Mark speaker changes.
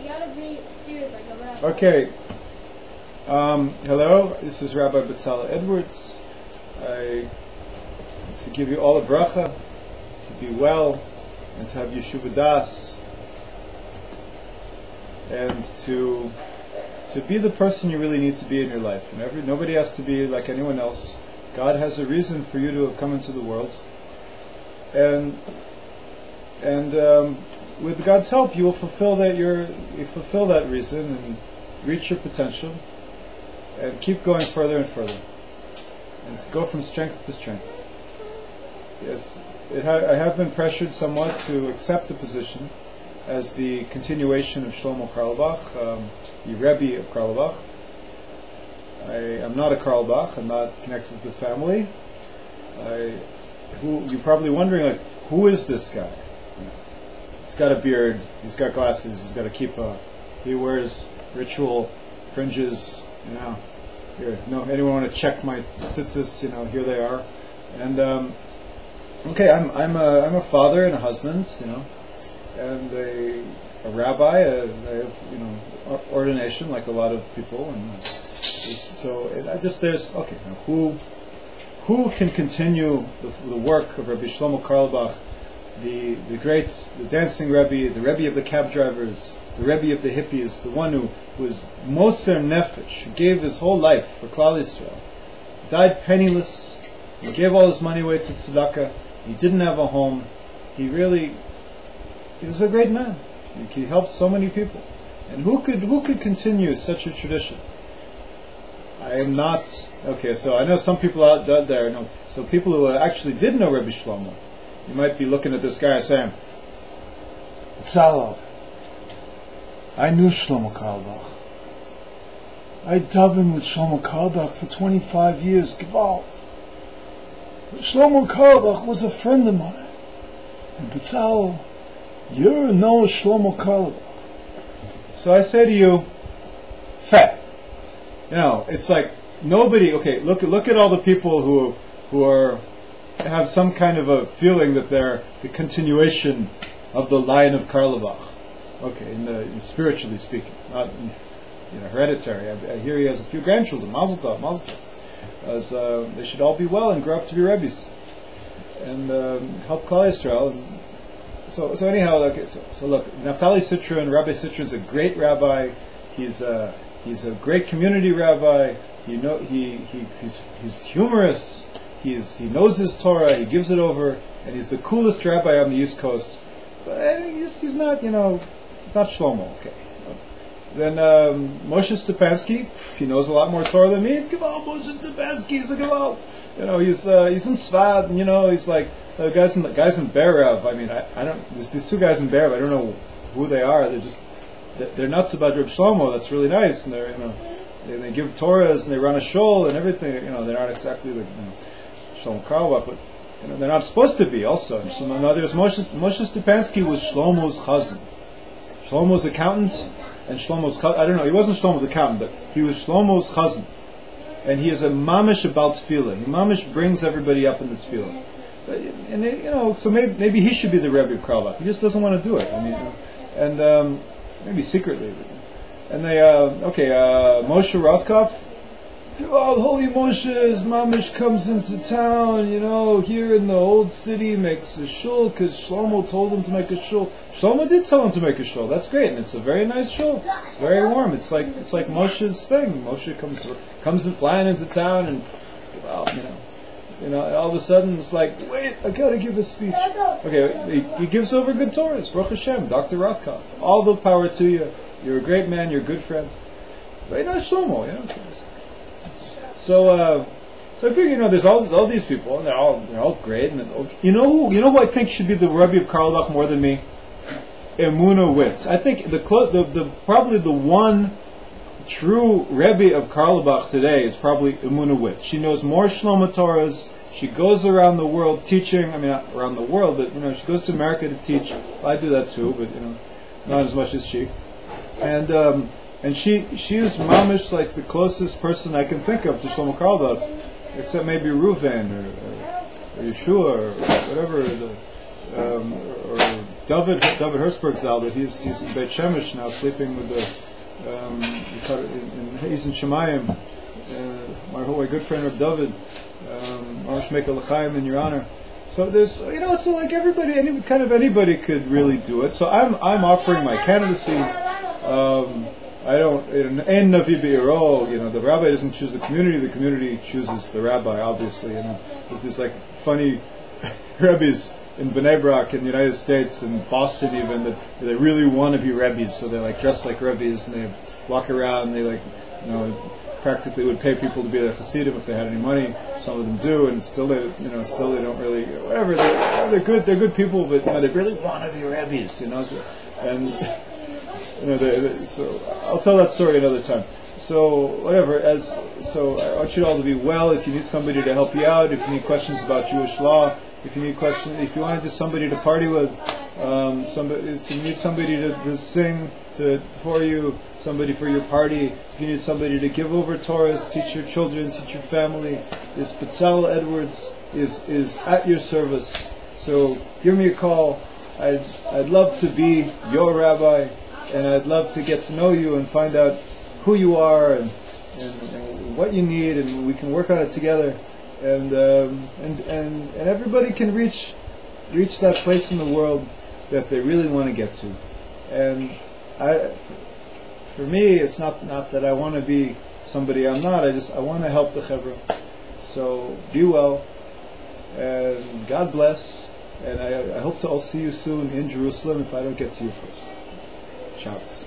Speaker 1: gotta be serious like a rabbi.
Speaker 2: Okay. Hello, this is Rabbi Betzalel Edwards. To give you all a bracha, to be well, and to have yeshuva das, and to be the person you really need to be in your life. And nobody has to be like anyone else. God has a reason for you to have come into the world, and with God's help, you will fulfill that reason and reach your potential, and keep going further and further, and to go from strength to strength. Yes, I have been pressured somewhat to accept the position as the continuation of Shlomo Carlebach, the Rebbe of Carlebach. I am not a Carlebach. I'm not connected to the family. You're probably wondering, like, who is this guy? He's got a beard. He's got glasses. He's got a kippah. He wears ritual fringes. Here, anyone want to check my tzitzis? Here they are. And okay, I'm a father and a husband. And a rabbi. I have ordination like a lot of people. And so there's okay. Now who can continue the work of Rabbi Shlomo Carlebach, the dancing Rebbe, the Rebbe of the cab drivers, the Rebbe of the hippies, the one who was Moser Nefesh, who gave his whole life for Klal Yisrael, died penniless, he gave all his money away to tzedakah, he didn't have a home, he was a great man, he helped so many people. And who could continue such a tradition? I am not, okay, so I know some people out there know, so people who actually did know Rebbe Shlomo, you might be looking at this guy saying, Betzalel, I knew Shlomo Carlebach. I davened with Shlomo Carlebach for 25 years, Gewalt. Shlomo Carlebach was a friend of mine. And Betzalel, you know Shlomo Carlebach. So I say to you, fat. It's like nobody. Okay, look at all the people who have some kind of a feeling that they're the continuation of the line of Carlebach. Okay, in spiritually speaking, not hereditary. I hear he has a few grandchildren. Mazel tov, mazel tov. As they should all be well and grow up to be Rebbes and help Klal Yisrael. And so anyhow, okay. So look, Naftali Sitron, Rabbi Sitron's a great rabbi. He's a great community rabbi. He's humorous. He knows his Torah. He gives it over, and he's the coolest rabbi on the East Coast. But he's not, not Shlomo. Okay. Then Moshe Stepansky, he knows a lot more Torah than me. He's Gewalt. Moshe Stepansky, he's a Gewalt. He's in Svad, and he's like guys in Berev. I mean, I don't. These two guys in Berev. I don't know who they are. They're nuts about Reb Shlomo. That's really nice, and they give Torahs and they run a shul and everything. They're not exactly the Shlomo Carlebach, but they're not supposed to be. Also, so now there's Moshe Stepansky was Shlomo's chazan, Shlomo's accountant, and Shlomo's I don't know. He wasn't Shlomo's accountant, but he was Shlomo's chazan, and he is a mamish about tefillah. He mamish brings everybody up in the tefillah, and so maybe he should be the Rebbe of Carlebach. He just doesn't want to do it. I mean, and maybe secretly. And they Moshe Rothkopf. Holy Moshe's mamish comes into town, here in the old city, makes a shul because Shlomo told him to make a shul. Shlomo did tell him to make a shul. That's great, and it's a very nice shul. It's very warm. It's like Moshe's thing. Moshe comes and flying into town, and all of a sudden it's like, wait, I gotta give a speech. Okay, he gives over good Torahs. Baruch Hashem, Dr. Rothkopf. All the power to you. You're a great man. You're a good friend. But not Shlomo, So I figure, there's all these people, and they're all great. And you know who I think should be the Rebbe of Carlebach more than me? Emunah Witt. I think the probably the one true Rebbe of Carlebach today is probably Emunah Witt. She knows more Shlomo Torahs. She goes around the world teaching. I mean, not around the world, but she goes to America to teach. Well, I do that too, but not as much as she. And she is mamish like the closest person I can think of to Shlomo Carlebach, except maybe Reuven or Yeshua or whatever, or David Hertzberg Zal, but he's in Beit Shemesh now, sleeping with he's in Shemayim. My good friend Reb David, Marish Mekel L'chaim in your honor. So there's, so like anybody could really do it. So I'm offering my candidacy. I don't, in Navi Be'iro, the rabbi doesn't choose the community chooses the rabbi, obviously. There's this like funny rabbis in Bnei Brak in the United States and Boston even, that they really want to be rabbis, so they like dress like rabbis and they walk around and they like, practically would pay people to be their chassidim if they had any money. Some of them do, and still they don't really, whatever. They're good people, but they really want to be rabbis, and so I'll tell that story another time. So whatever. So I want you all to be well. If you need somebody to help you out, if you need questions about Jewish law, if you wanted just somebody to party with, if you need somebody to sing for you, somebody for your party, if you need somebody to give over Torahs, teach your children, teach your family, this Betzalel Edwards is at your service. So give me a call. I'd love to be your rabbi, and I'd love to get to know you and find out who you are and what you need, and we can work on it together. And everybody can reach that place in the world that they really want to get to. And for me, it's not that I want to be somebody I'm not. I want to help the chevra. So be well, and God bless. And I hope to all see you soon in Jerusalem if I don't get to you first. Shabbos.